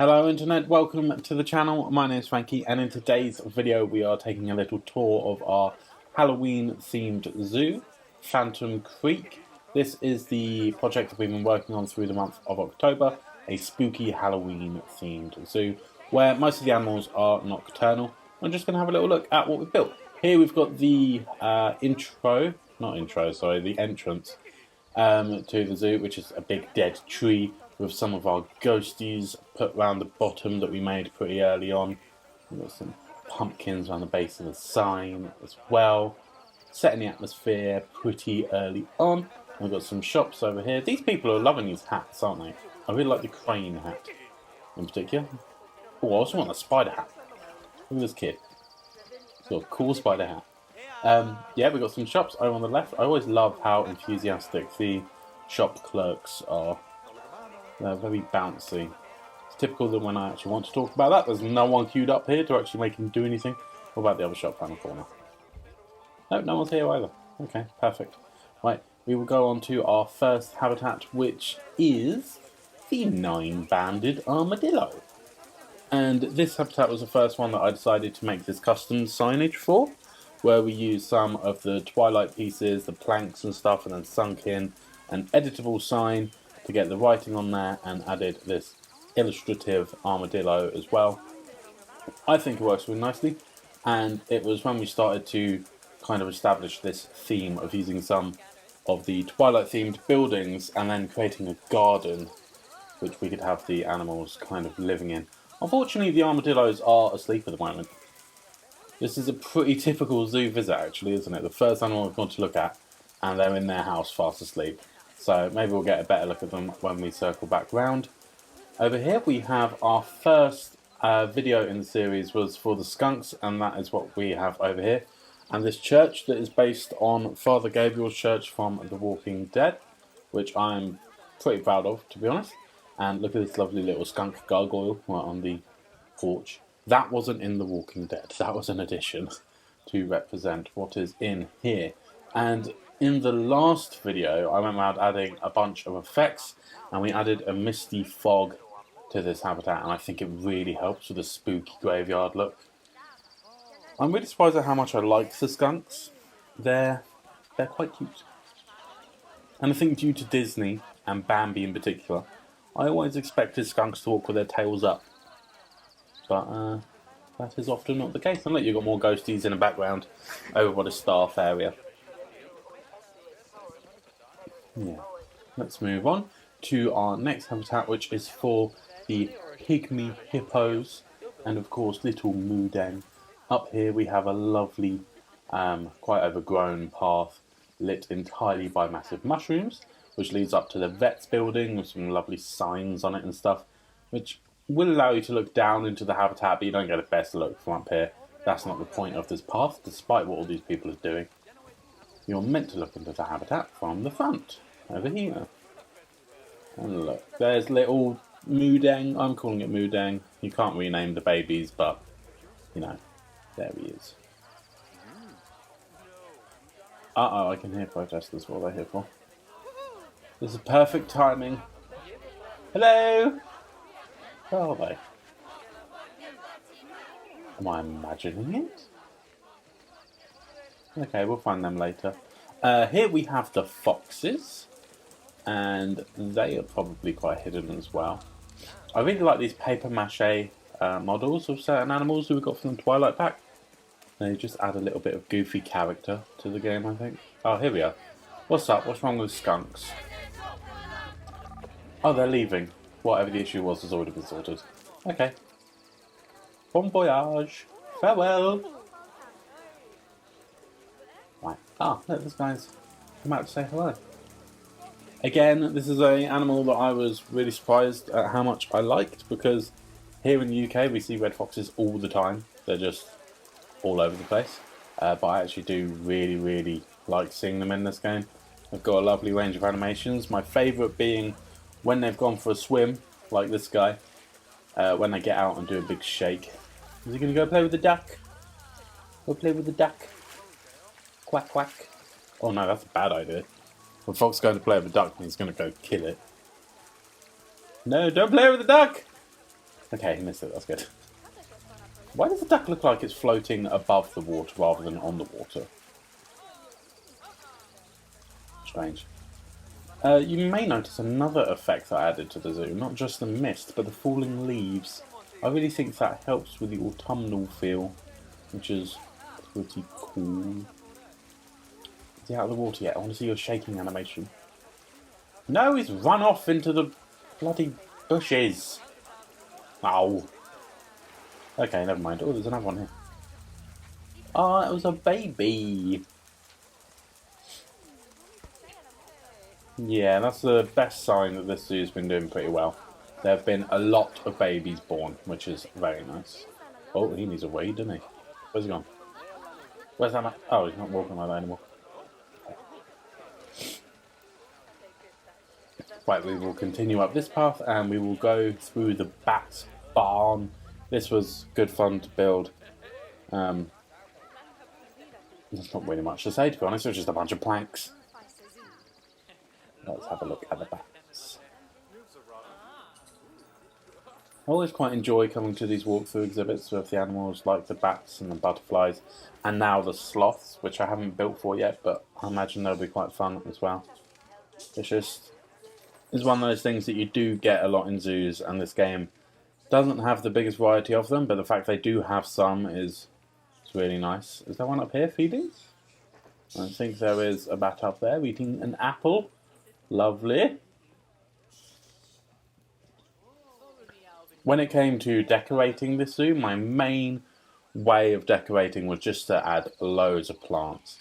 Hello Internet, welcome to the channel. My name is Frankie, and in today's video we are taking a little tour of our Halloween themed zoo, Phantom Creek. This is the project that we've been working on through the month of October, a spooky Halloween themed zoo where most of the animals are nocturnal. I'm just going to have a little look at what we've built. Here we've got the the entrance to the zoo, which is a big dead tree with some of our ghosties put around the bottom that we made pretty early on. We've got some pumpkins around the base of the sign as well, setting the atmosphere pretty early on. We've got some shops over here. These people are loving these hats, aren't they? I really like the crane hat in particular. Oh, I also want a spider hat. Look at this kid. He's got a cool spider hat. Yeah, we've got some shops over on the left. I always love how enthusiastic the shop clerks are. They're very bouncy. It's typical that when I actually want to talk about that, there's no one queued up here to actually make him do anything. What about the other shop around the corner? No, no one's here either. Okay, perfect. Right, we will go on to our first habitat, which is the 9-banded armadillo. And this habitat was the first one that I decided to make this custom signage for, where we used some of the twilight pieces, the planks and stuff, and then sunk in an editable sign to get the writing on there, and added this illustrative armadillo as well. I think it works really nicely, and it was when we started to kind of establish this theme of using some of the twilight themed buildings and then creating a garden which we could have the animals kind of living in. Unfortunately, the armadillos are asleep at the moment. This is a pretty typical zoo visit, actually, isn't it? The first animal we've gone to look at, and they're in their house fast asleep. So maybe we'll get a better look at them when we circle back round. Over here we have our first video in the series was for the skunks, and that is what we have over here. And this church that is based on Father Gabriel's church from The Walking Dead, which I'm pretty proud of, to be honest. And look at this lovely little skunk gargoyle right on the porch. That wasn't in The Walking Dead. That was an addition to represent what is in here. And in the last video, I went around adding a bunch of effects, and we added a misty fog to this habitat, and I think it really helps with the spooky graveyard look. I'm really surprised at how much I like the skunks. They're quite cute. And I think due to Disney, and Bambi in particular, I always expected skunks to walk with their tails up. But that is often not the case. And look, you've got more ghosties in the background over by the staff area. Yeah. Let's move on to our next habitat, which is for the pygmy hippos and of course little Mudeng. Up here we have a lovely, quite overgrown path lit entirely by massive mushrooms, which leads up to the vet's building with some lovely signs on it and stuff, which will allow you to look down into the habitat, but you don't get a best look from up here. That's not the point of this path, despite what all these people are doing. You're meant to look into the habitat from the front, over here. And look, there's little Mudeng. I'm calling it Mudeng. You can't rename the babies, but, you know, there he is. Uh-oh, I can hear protesters. What are they here for? This is perfect timing. Hello! Where are they? Am I imagining it? Okay, we'll find them later. Here we have the foxes, and they are probably quite hidden as well. I really like these paper mache models of certain animals that we got from the Twilight Pack. They just add a little bit of goofy character to the game, I think. Oh, here we are. What's up? What's wrong with skunks? Oh, they're leaving. Whatever the issue was has already been sorted. Okay. Bon voyage. Farewell. Right. Ah, look, this guy's come out to say hello. Again, this is an animal that I was really surprised at how much I liked, because here in the UK we see red foxes all the time. They're just all over the place. But I actually do really like seeing them in this game. They've got a lovely range of animations. My favourite being when they've gone for a swim, like this guy. When they get out and do a big shake. Is he going to go play with the duck? Go play with the duck. Quack quack. Oh no, that's a bad idea. When Fox going to play with a duck, he's going to go kill it. No, don't play with the duck! Okay, he missed it, that's good. Why does the duck look like it's floating above the water rather than on the water? Strange. You may notice another effect I added to the zoo, not just the mist, but the falling leaves. I really think that helps with the autumnal feel, which is pretty cool. Is he out of the water yet? I want to see your shaking animation. No, he's run off into the bloody bushes. Ow. Okay, never mind. Oh, there's another one here. Oh, it was a baby. Yeah, that's the best sign that this zoo's been doing pretty well. There have been a lot of babies born, which is very nice. Oh, he needs a wade, doesn't he? Where's he gone? Where's that man? Oh, he's not walking like that anymore. Right, we will continue up this path and we will go through the bat barn. This was good fun to build. There's not really much to say, to be honest. It was just a bunch of planks. Let's have a look at the bats. I always quite enjoy coming to these walkthrough exhibits with the animals like the bats and the butterflies, and now the sloths, which I haven't built for yet, but I imagine they'll be quite fun as well. It's one of those things that you do get a lot in zoos, and this game doesn't have the biggest variety of them, but the fact they do have some is really nice. Is there one up here feeding? I think there is a bat up there eating an apple. Lovely. When it came to decorating this zoo, my main way of decorating was just to add loads of plants.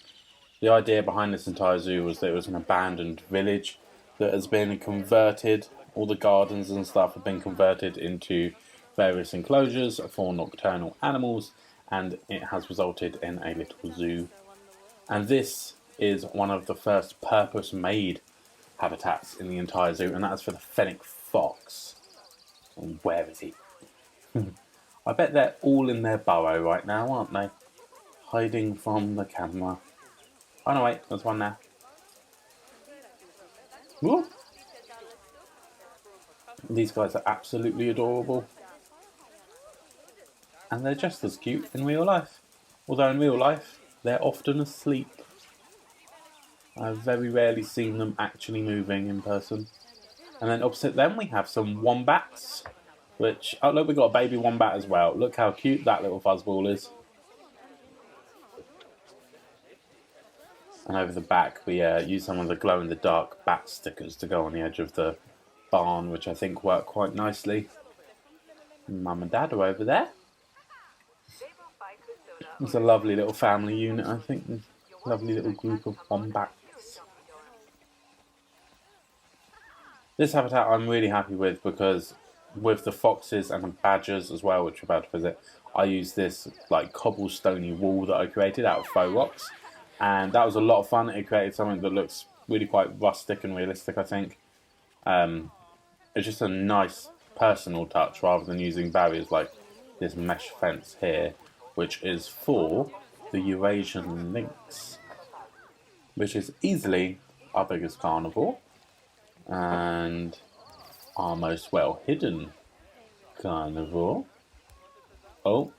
The idea behind this entire zoo was that it was an abandoned village that has been converted. All the gardens and stuff have been converted into various enclosures for nocturnal animals, and it has resulted in a little zoo. And this is one of the first purpose-made habitats in the entire zoo, and that is for the fennec fox. And where is he? I bet they're all in their burrow right now, aren't they? Hiding from the camera. Oh no, wait, there's one there. Woo! These guys are absolutely adorable. And they're just as cute in real life. Although in real life, they're often asleep. I've very rarely seen them actually moving in person. And then opposite them we have some wombats. Which, oh look, we've got a baby wombat as well. Look how cute that little fuzzball is. And over the back we use some of the glow-in-the-dark bat stickers to go on the edge of the barn, which I think work quite nicely. Mum and Dad are over there. It's a lovely little family unit, I think. Lovely little group of wombats. This habitat I'm really happy with because with the foxes and the badgers as well, which we're about to visit, I used this like cobblestoney wall that I created out of faux rocks, and that was a lot of fun. It created something that looks really quite rustic and realistic, I think. It's just a nice personal touch rather than using barriers like this mesh fence here, which is for the Eurasian lynx, which is easily our biggest carnivore and our most well hidden carnivore. Oh,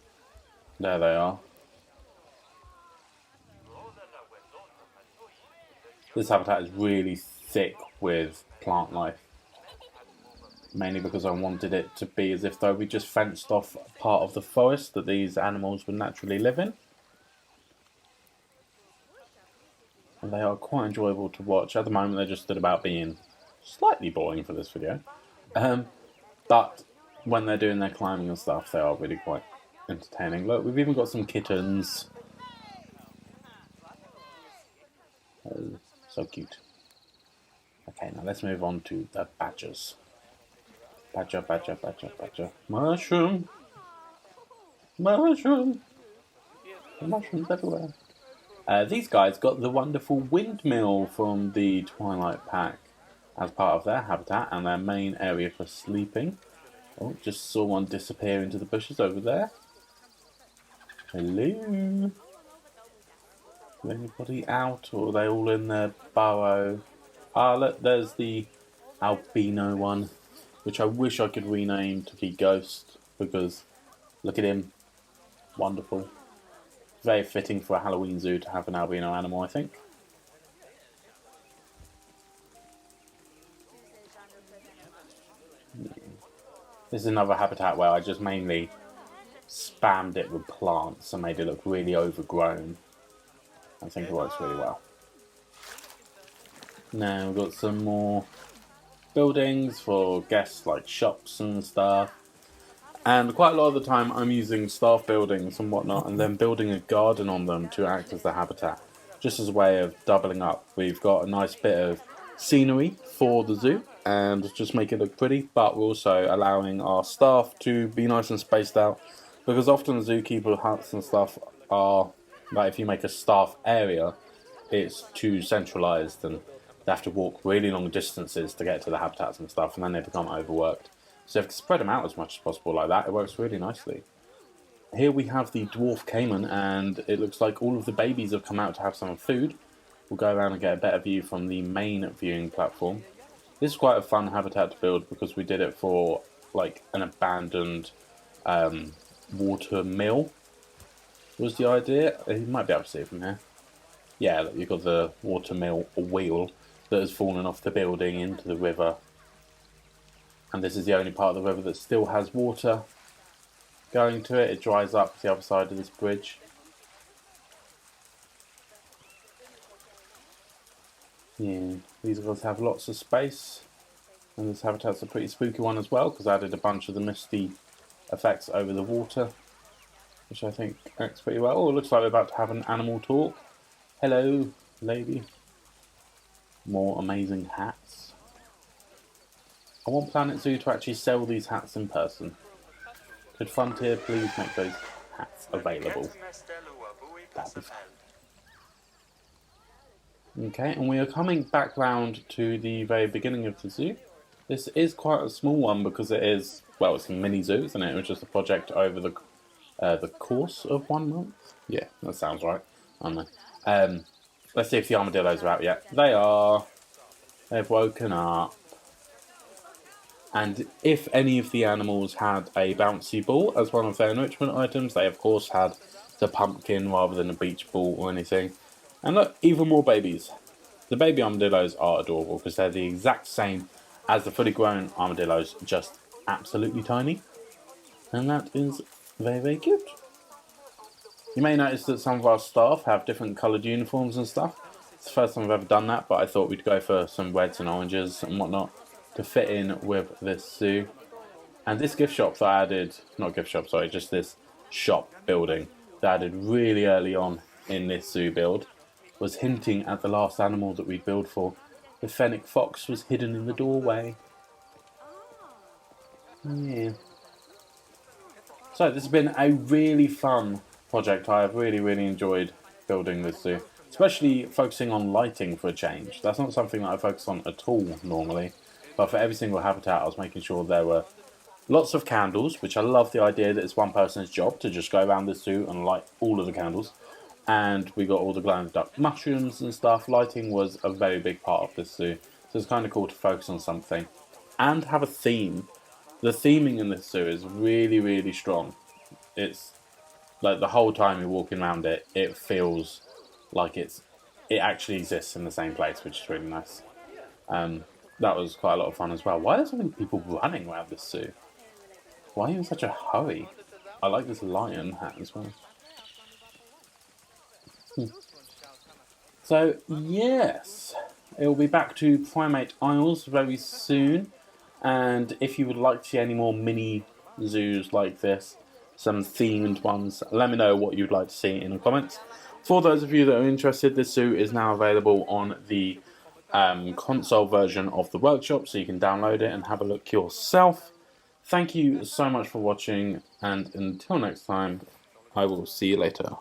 there they are. This habitat is really thick with plant life, mainly because I wanted it to be as if though we just fenced off part of the forest that these animals would naturally live in. And they are quite enjoyable to watch. At the moment they're just about being slightly boring for this video. But when they're doing their climbing and stuff, they are really quite entertaining. Look, we've even got some kittens. Oh, so cute. Okay, now let's move on to the badgers. Badger, badger, badger, badger. Mushroom! Mushroom! Mushrooms everywhere. These guys got the wonderful windmill from the Twilight Pack as part of their habitat and their main area for sleeping. Oh, just saw one disappear into the bushes over there. Hello? Is anybody out, or are they all in their burrow? Ah, look, there's the albino one, which I wish I could rename to be Ghost. because look at him, wonderful. Very fitting for a Halloween zoo to have an albino animal, I think. This is another habitat where I just mainly spammed it with plants and made it look really overgrown. I think it works really well. Now we've got some more buildings for guests, like shops and stuff. And quite a lot of the time I'm using staff buildings and whatnot and then building a garden on them to act as the habitat. Just as a way of doubling up. We've got a nice bit of scenery for the zoo and just make it look pretty, but we're also allowing our staff to be nice and spaced out, because often zookeeper huts and stuff are, like, if you make a staff area, it's too centralised and they have to walk really long distances to get to the habitats and stuff, and then they become overworked. So if you can spread them out as much as possible like that, it works really nicely. Here we have the dwarf caiman, and it looks like all of the babies have come out to have some food. We'll go around and get a better view from the main viewing platform. This is quite a fun habitat to build because we did it for like an abandoned water mill was the idea. You might be able to see it from here. Yeah, look, you've got the water mill wheel that has fallen off the building into the river. And this is the only part of the river that still has water going to it. It dries up the other side of this bridge. Yeah, these guys have lots of space. And this habitat's a pretty spooky one as well, because I added a bunch of the misty effects over the water, which I think acts pretty well. Oh, it looks like we're about to have an animal talk. Hello, lady. More amazing hats. I want Planet Zoo to actually sell these hats in person. Could Frontier please make those hats available? That'd be fun. Okay, and we are coming back round to the very beginning of the zoo. This is quite a small one because it is, well, it's a mini zoo, isn't it? It was just a project over the course of 1 month. Yeah, that sounds right. I don't know. Let's see if the armadillos are out yet. They are. They've woken up. And if any of the animals had a bouncy ball as one of their enrichment items, they of course had the pumpkin rather than a beach ball or anything. And look, even more babies. The baby armadillos are adorable because they're the exact same as the fully grown armadillos, just absolutely tiny. And that is very, very cute. You may notice that some of our staff have different coloured uniforms and stuff. It's the first time I've ever done that, but I thought we'd go for some reds and oranges and whatnot to fit in with this zoo. And this gift shop that I added, not gift shop, sorry, just this shop building that I added really early on in this zoo build was hinting at the last animal that we'd build for. The fennec fox was hidden in the doorway. Yeah. So this has been a really fun project. I have really, really enjoyed building this zoo, especially focusing on lighting for a change. That's not something that I focus on at all normally, but for every single habitat I was making sure there were lots of candles, which I love the idea that it's one person's job to just go around the zoo and light all of the candles. And we got all the glow-in-the-dark mushrooms and stuff. Lighting was a very big part of this zoo, so it's kind of cool to focus on something and have a theme. The theming in this zoo is really, really strong. It's like the whole time you're walking around it, it feels like it actually exists in the same place, which is really nice. That was quite a lot of fun as well. Why are so many people running around this zoo? Why are you in such a hurry? I like this lion hat as well. So, yes, it will be back to Primate Isles very soon. And if you would like to see any more mini zoos like this, some themed ones, let me know what you'd like to see in the comments. For those of you that are interested, this zoo is now available on the console version of the workshop, so you can download it and have a look yourself. Thank you so much for watching, and until next time, I will see you later.